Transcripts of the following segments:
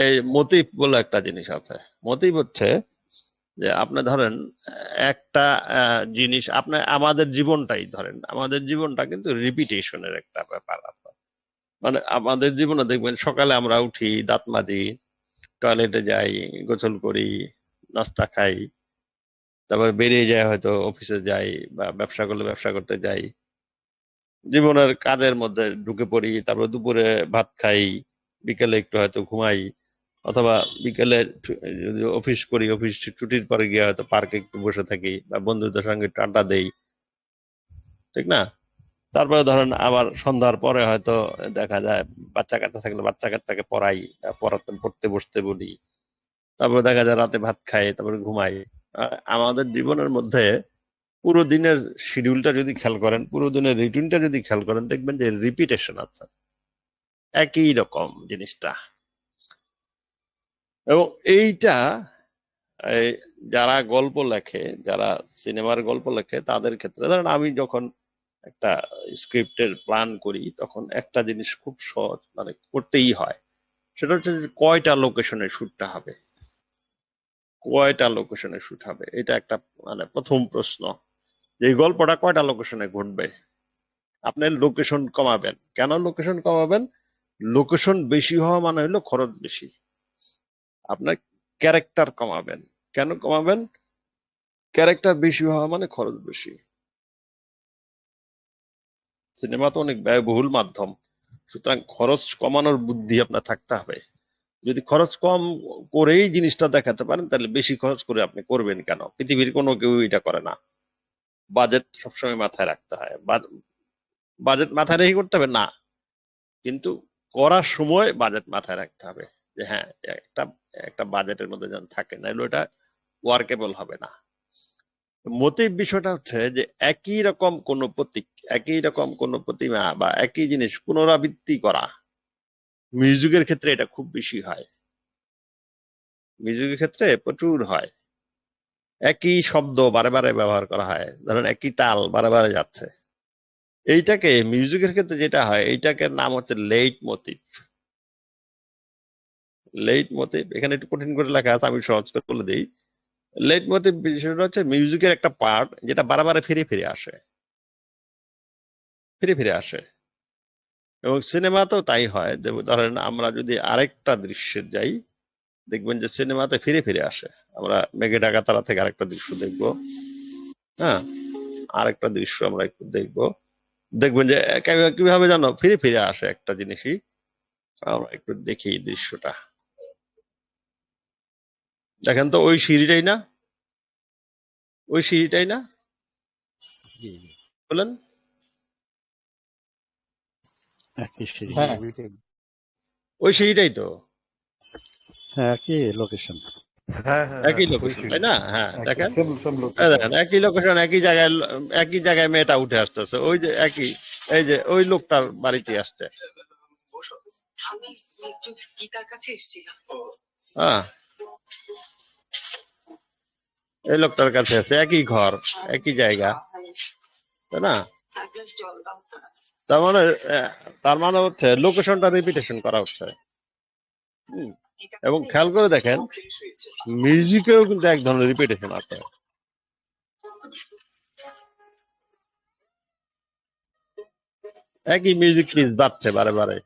এই মোটিভ বলে একটা জিনিস আছে। মোটিভ হচ্ছে যে আপনি ধরেন একটা জিনিস, আপনি আমাদের জীবনটাই ধরেন, আমাদের জীবনটা কিন্তু রিপিটেশনের একটা ব্যাপার আছে। মানে আমাদের জীবনে দেখবেন সকালে আমরা উঠি, দাঁত মাজি, টয়লেটে যাই, গোসল করি, নাস্তা খাই, তারপরে বেরিয়ে যায়, হয়তো অফিসে যাই বা ব্যবসা করলে ব্যবসা করতে যাই, জীবনের কাজের মধ্যে ঢুকে পড়ি, তারপর দুপুরে ভাত খাই, বিকেলে একটু হয়তো ঘুমাই, অথবা বিকেলে যদি অফিস করি, অফিস ছুটির পরে গিয়ে হয়তো পার্কে একটু বসে থাকি বা বন্ধুদের সঙ্গে একটু আড্ডা দেই, ঠিক না? তারপরে ধরেন আবার সন্ধ্যার পরে হয়তো দেখা যায় বাচ্চা কাচ্চা থাকলে বাচ্চা কাচ্চাকে পড়াই, পড়াতে পড়তে বসতে বলি, তারপরে দেখা যায় রাতে ভাত খাই, তারপরে ঘুমাই। আমাদের জীবনের মধ্যে পুরো দিনের শিডিউলটা যদি খেয়াল করেন, পুরো দিনের রুটিনটা যদি খেয়াল করেন, দেখবেন যে রিপিটেশন আছে, একই রকম জিনিসটা। এবং এইটা এই যারা গল্প লেখে, যারা সিনেমার গল্প লেখে, তাদের ক্ষেত্রে ধরেন আমি যখন একটা স্ক্রিপ্টের প্ল্যান করি, তখন একটা জিনিস খুব সহজ, মানে করতেই হয়, সেটা হচ্ছে যে কয়টা লোকেশনে শুটটা হবে, কয়টা লোকেশনে শুট হবে, এটা একটা মানে প্রথম প্রশ্ন, যে এই গল্পটা কয়টা লোকেশনে ঘটবে। আপনি লোকেশন কমাবেন কেন? লোকেশন কমাবেন, লোকেশন বেশি হওয়া মানে হলো খরচ বেশি। আপনার ক্যারেক্টার কমাবেন কেন? কমাবেন, ক্যারেক্টার বেশি হওয়া মানে খরচ বেশি। সিনেমা তো অনেক ব্যয়বহুল মাধ্যম, সুতরাং খরচ কমানোর বুদ্ধি আপনার থাকতে হবে। যদি খরচ কম করেই জিনিসটা দেখাতে পারেন, তাহলে বেশি খরচ করে আপনি করবেন কেন? পৃথিবীর কোনো কেউ এটা করে না। বাজেট সবসময় মাথায় রাখতে হয়, বাজেট মাথায় রেখে করতে হবে না, কিন্তু করার সময় বাজেট মাথায় রাখতে হবে, যে হ্যাঁ, একটা একটা বাজেটের মধ্যে যেন থাকে, নাহলে ওটা ওয়ার্কেবল হবে না। মোটিভ বিষয়টা হচ্ছে যে একই রকম কোন প্রতীক, একই রকম কোন প্রতিমা বা একই জিনিস পুনরাবৃত্তি করা। মিউজিকের ক্ষেত্রে এটা খুব বেশি হয়, মিউজিকের ক্ষেত্রে প্রচুর হয়। একই শব্দ বারে বারে ব্যবহার করা হয়, ধরেন একই তাল বারে বারে যাচ্ছে। এইটাকে মিউজিকের ক্ষেত্রে যেটা হয়, এইটাকে নাম হচ্ছে লেইট মোটিভ। লেইট মোটিভ এখানে একটু কঠিন করে লেখা আছে, আমি সহজ করে বলে দিই। লেইট মোটিভ বিষয়টা হচ্ছে মিউজিকের একটা পার্ট যেটা বারে বারে ফিরে ফিরে আসে, ফিরে ফিরে আসে। এবং সিনেমাতেও তাই হয়, যে ধরেন আমরা যদি আরেকটা দৃশ্যে যাই, দেখবেন যে সিনেমাতে ফিরে ফিরে আসে। আমরা মেঘে ঢাকা তারা থেকে আরেকটা দৃশ্য দেখবো, হ্যাঁ, আরেকটা দৃশ্য আমরা একটু দেখবো, দেখবেন যে কিভাবে জানো ফিরে ফিরে আসে একটা জিনিসই। আমরা একটু দেখি দৃশ্যটা, দেখেন তো ওই সিঁড়িটাই না, ওই সিঁড়িটাই না, জি জি, বলেন। একই সিঁড়ি, হ্যাঁ ওইটাই। ওই সিঁড়িটাই তো, হ্যাঁ একই লোকেশন। হ্যাঁ হ্যাঁ হ্যাঁ একই ওই লোকেশন, সিঁড়ি, তাই না? হ্যাঁ, একই দেখেন, সেম সেম এই লোকেশন। দেখেন একই লোকেশন, একই জায়গায়, একই জায়গায় মেয়েটা উঠে আসতেছে, ওই যে একই, এই যে ওই লোকটার বাড়িতে আসছে, আমি একটু গীতার কাছে এসেছিলাম। হ্যাঁ, এই লোকটার কাছে আছে, একই ঘর, একই জায়গা, তাই না? এক গ্লাস জল দাও। তার মানে আহ, তার মানে হচ্ছে লোকেশনটা রিপিটেশন করা হচ্ছে। হুম। এবং খেয়াল করে দেখেন, মিউজিকেও কিন্তু এক ধরনের রিপিটেশন আছে। একই মিউজিক পিস বাজছে বারে বারে।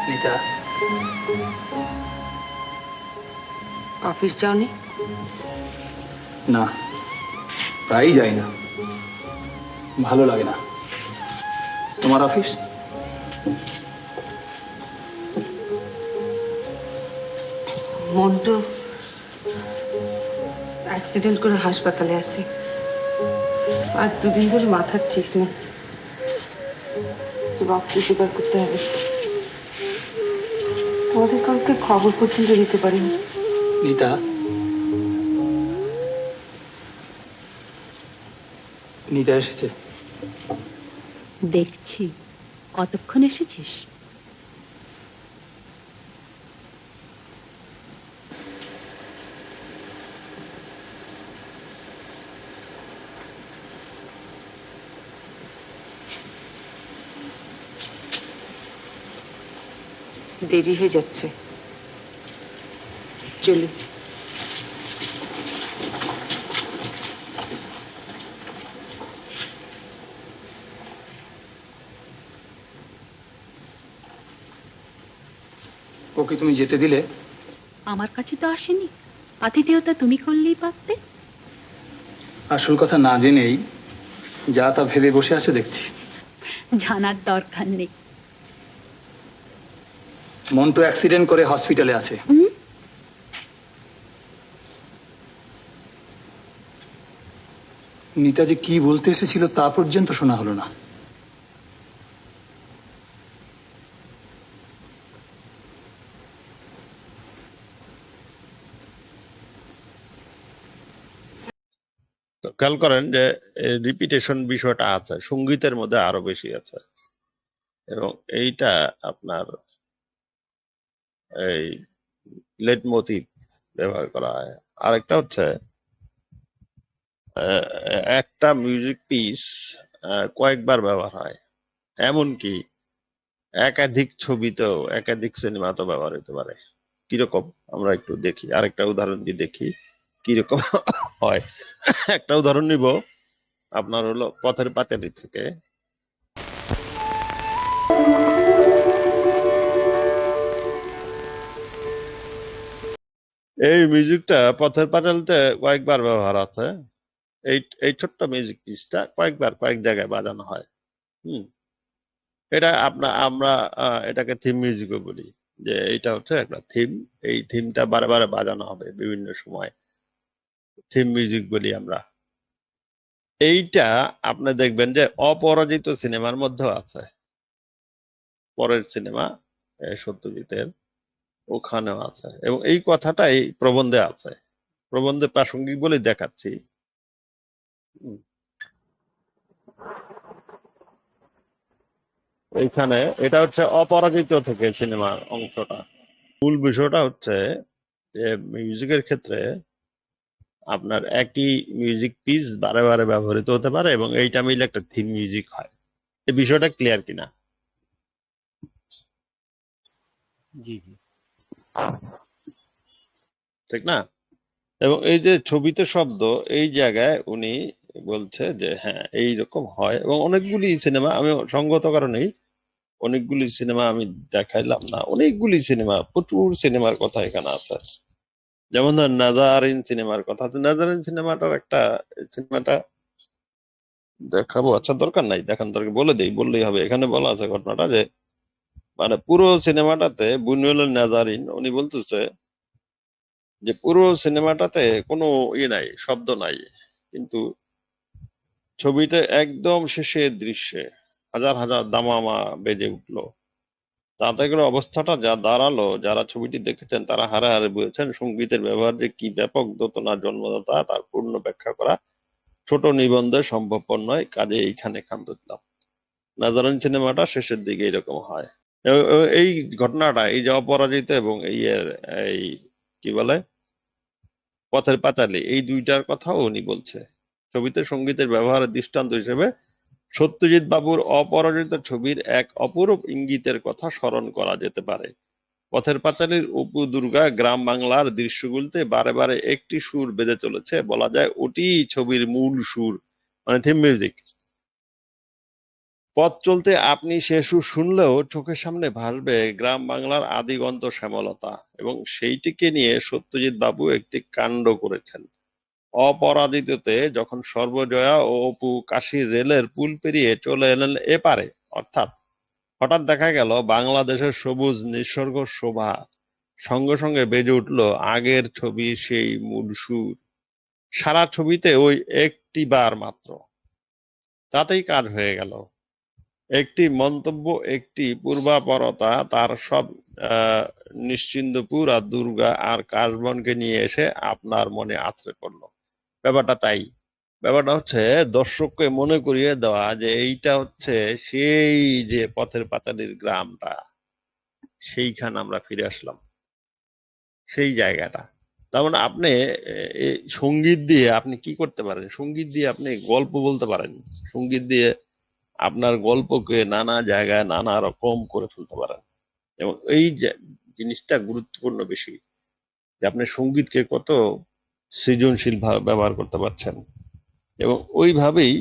মিতা, অফিস যাওনি? না, প্রায়ই যাই না, ভালো লাগে না। তোমার অফিস? মন্টু অ্যাক্সিডেন্ট করে হাসপাতালে আছে, আজ দুদিন ধরে মাথার ঠিক নেই, রক্ত জোগাড় করতে হবে। আমাদের কাউকে খবর পর্যন্ত দিতে পারিনি। মিতা, নিতা এসেছে? দেখছি, কতক্ষণ এসেছিস? দেরি হয়ে যাচ্ছে, চলি। ওকে তুমি যেতে দিলে? আমার কাছে তো আসেনি, আতিথেয়তা তুমি করলেই পারতে। আসল কথা না জেনেই যা তা ভেবে বসে আছে দেখছি। জানার দরকার নেই। মন্টু অ্যাক্সিডেন্ট করে হসপিটালে আছে। হুম? নিতা যে কি বলতে এসেছিল তা পর্যন্ত শোনা হলো না। তো খেয়াল করেন যে রিপিটেশন বিষয়টা আছে, সঙ্গীতের মধ্যে আরো বেশি আছে, এবং এইটা আপনার এই লেট মোটিভ ব্যবহার করা হয়। আরেকটা হচ্ছে আহ, একটা মিউজিক পিস কয়েকবার ব্যবহার হয়, এমনকি একাধিক ছবিতেও একাধিক সিনেমাতেও ব্যবহার হতে পারে। কিরকম আমরা একটু দেখি, আরেকটা উদাহরণ দিয়ে দেখি কিরকম হয়। একটা উদাহরণ নিব আপনার হলো পথের পাঁচালী থেকে। এই মিউজিকটা পথের পাঁচালীতে কয়েকবার ব্যবহার আছে। এই এই ছোট্ট মিউজিক পিসটা কয়েকবার কয়েক জায়গায় বাজানো হয়। হুম, এটা আমরা এটাকে থিম মিউজিকও বলি, যে এটা হচ্ছে একটা থিম। এই থিমটা বারে বারে বাজানো হবে বিভিন্ন সময়, থিম মিউজিক বলি আমরা। এইটা আপনি দেখবেন যে অপরাজিত সিনেমার মধ্যেও আছে, পরের সিনেমা সত্যজিতের, ওখানেও আছে, এবং এই কথাটাই প্রবন্ধে আছে। প্রবন্ধে প্রাসঙ্গিক বলে দেখাচ্ছি। হুম, এইখানে এটা হচ্ছে অপরাজিত থেকে সিনেমার অংশটা। মূল বিষয়টা হচ্ছে যে মিউজিকের ক্ষেত্রে আপনার একই মিউজিক পিস বারে বারে ব্যবহৃত হতে পারে, এবং এইটা মিলে একটা থিম মিউজিক হয়। এই বিষয়টা ক্লিয়ার কিনা? জি জি। ঠিক না? এবং এই যে ছবিতে শব্দ, এই জায়গায় উনি বলছে যে হ্যাঁ এইরকম হয়, এবং অনেকগুলি সিনেমা, আমি সঙ্গত কারণেই অনেকগুলি সিনেমা আমি দেখাইলাম না, অনেকগুলি সিনেমা, প্রচুর সিনেমার কথা এখানে আছে। যেমন ধর নাজারিন সিনেমার কথা আছে। নাজারিন সিনেমাটার একটা, সিনেমাটা দেখাবো, আচ্ছা দরকার নাই দেখান, দরকার বলে দেই, বললেই হবে। এখানে বলা আছে ঘটনাটা যে মানে পুরো সিনেমাটাতে বুñuel নাজারিন উনি বলতেছে যে পুরো সিনেমাটাতে কোনো ইয়ে নাই, শব্দ নাই, কিন্তু ছবিতে একদম শেষের দৃশ্যে হাজার হাজার দামামা বেজে উঠলো। তাতে করে অবস্থাটা যা দাঁড়ালো, যারা ছবিটি দেখেছেন তারা হারে হারে বুঝেছেন সঙ্গীতের ব্যবহার যে কি ব্যাপক দোতনার জন্মদাতা, তার পূর্ণ ব্যাখ্যা করা ছোট নিবন্ধে সম্ভবপর নয়, কাজে এইখানে ক্ষান্ত দিলাম। নাজারান সিনেমাটা শেষের দিকে এরকম হয়। এই ঘটনাটা, এই যে অপরাজিত এবং এই কি বলে পথের পাঁচালী, এই দুইটার কথাও উনি বলছে। ছবিতে সঙ্গীতের ব্যবহারের দৃষ্টান্ত হিসেবে সত্যজিৎ বাবুর অপরাজিত ছবির এক অপরূপ ইঙ্গিতের কথা স্মরণ করা যেতে পারে। পথের পাঁচালীর অপু দুর্গা গ্রাম বাংলার দৃশ্যগুলিতে বারে বারে একটি সুর বেজে চলেছে, বলা যায় ওটি ছবির মূল সুর, মানে থিম মিউজিক। পথ চলতে আপনি সে সুর শুনলেও চোখের সামনে ভাসবে গ্রাম বাংলার আদিগন্ত শ্যামলতা, এবং সেইটিকে নিয়ে সত্যজিৎ বাবু একটি কাণ্ড করেছেন। অপরাজিততে যখন সর্বজয়া ও অপু কাশীর রেলের পুল পেরিয়ে চলে এলেন এপারে, অর্থাৎ হঠাৎ দেখা গেল বাংলাদেশের সবুজ নিসর্গ শোভা, সঙ্গে সঙ্গে বেজে উঠল আগের ছবির সেই মূল সুর। সারা ছবিতে ওই একটি বার মাত্র, তাতেই কাজ হয়ে গেল। একটি মন্তব্য, একটি পূর্বাপরতা তার সব নিশ্চিন্দপুর আর দুর্গা আর কাশবনকে নিয়ে এসে আপনার মনে আছড়ে পড়লো। ব্যাপারটা তাই। ব্যাপারটা হচ্ছে দর্শককে মনে করিয়ে দেওয়া যে এইটা হচ্ছে সেই যে পথের পাঁচালীর গ্রামটা, সেইখানে আমরা ফিরে আসলাম, সেই জায়গাটা। তার মানে আপনি এই সঙ্গীত দিয়ে আপনি কি করতে পারেন? সঙ্গীত দিয়ে আপনি গল্প বলতে পারেন। সঙ্গীত দিয়ে আপনার গল্পকে নানা জায়গায় নানা রকম করে ফেলতে পারেন। এবং এই যে জিনিসটা গুরুত্বপূর্ণ বেশি, যে আপনি সঙ্গীতকে কত সৃজনশীল ভাবে ব্যবহার করতে পারছেন, এবং ওইভাবেই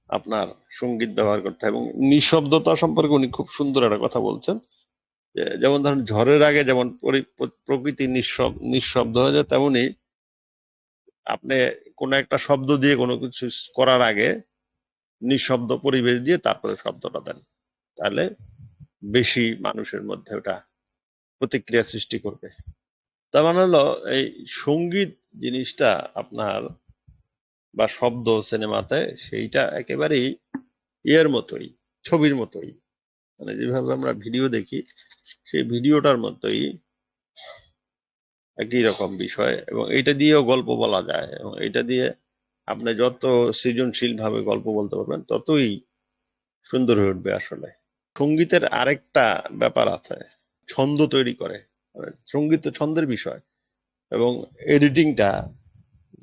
আপনার সঙ্গীত ব্যবহার করতে হয়। এবং নিঃশব্দতা সম্পর্কে উনি খুব সুন্দর একটা কথা বলছেন, যে যেমন ধরেন ঝড়ের আগে যেমন প্রকৃতি নিঃশব্দ হয়ে যায়, তেমনি আপনি কোনো একটা শব্দ দিয়ে কোনো কিছু করার আগে নিঃশব্দ পরিবেশ দিয়ে তারপরে শব্দটা দেন, তাহলে বেশি মানুষের মধ্যে ওটা প্রতিক্রিয়া সৃষ্টি করবে। তার মানে হলো এই সঙ্গীত জিনিসটা আপনার বা শব্দ সিনেমাতে সেইটা একেবারেই ইয়ের মতোই, ছবির মতোই, মানে যেভাবে আমরা ভিডিও দেখি সেই ভিডিওটার মতোই একই রকম বিষয়, এবং এটা দিয়েও গল্প বলা যায়, এবং এটা দিয়ে আপনি যত সৃজনশীল ভাবে গল্প বলতে পারবেন ততই সুন্দর হয়ে উঠবে। আসলে সঙ্গীতের আরেকটা ব্যাপার আছে, ছন্দ তৈরি করে, মানে সঙ্গীত তো ছন্দের বিষয়, এবং এডিটিংটা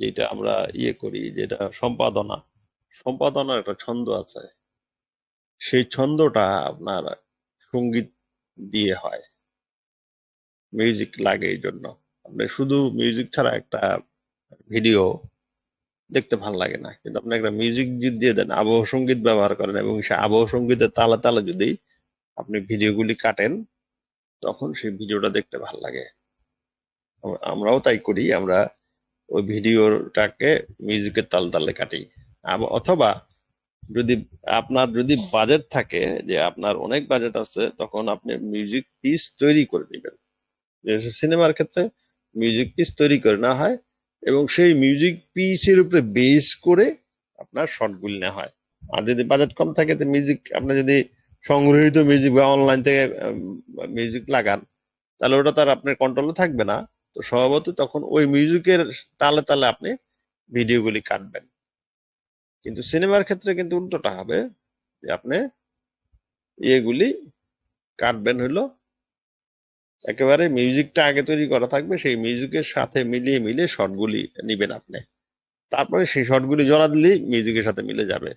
যেটা আমরা ইয়ে করি, যেটা সম্পাদনার একটা ছন্দ আছে, সেই ছন্দটা আপনার সঙ্গীত দিয়ে হয়, মিউজিক লাগে এই জন্য। আপনি শুধু মিউজিক ছাড়া একটা ভিডিও দেখতে ভালো লাগে না, কিন্তু আপনি একটা মিউজিক যদি দিয়ে দেন, আবহ সঙ্গীত ব্যবহার করেন, এবং সে আবহ সঙ্গীতের তালে তালে যদি আপনি ভিডিওগুলি কাটেন, তখন সেই ভিডিওটা দেখতে ভালো লাগে। আমরাও তাই করি, আমরা ওই ভিডিওটাকে মিউজিকের তাল তালে কাটি। অথবা যদি আপনার যদি বাজেট থাকে, যে আপনার অনেক বাজেট আছে, তখন আপনি মিউজিক পিস তৈরি করে নেবেন। সিনেমার ক্ষেত্রে মিউজিক পিস তৈরি করে নেওয়া হয়, এবং সেই মিউজিক পিসের উপরে বেস করে আপনার শর্টগুলি নেওয়া হয়। আর যদি বাজেট কম থাকে, তো মিউজিক আপনি যদি সংগ্রহীত মিউজিক বা অনলাইন থেকে মিউজিক লাগান, তাহলে ওটা তার আপনার কন্ট্রোলে থাকবে না। তো স্বভাবতই তখন ওই মিউজিকের তালে তালে আপনি ভিডিওগুলি কাটবেন। কিন্তু সিনেমার ক্ষেত্রে কিন্তু উল্টোটা হবে, যে আপনি ইয়েগুলি কাটবেন হলো একেবারে মিউজিকটা আগে তৈরি করা থাকবে, সেই মিউজিকের সাথে মিলিয়ে শর্টগুলি নিবেন আপনি, তারপরে সেই শর্টগুলি জোড়া দিলেই মিউজিকের সাথে মিলে যাবে।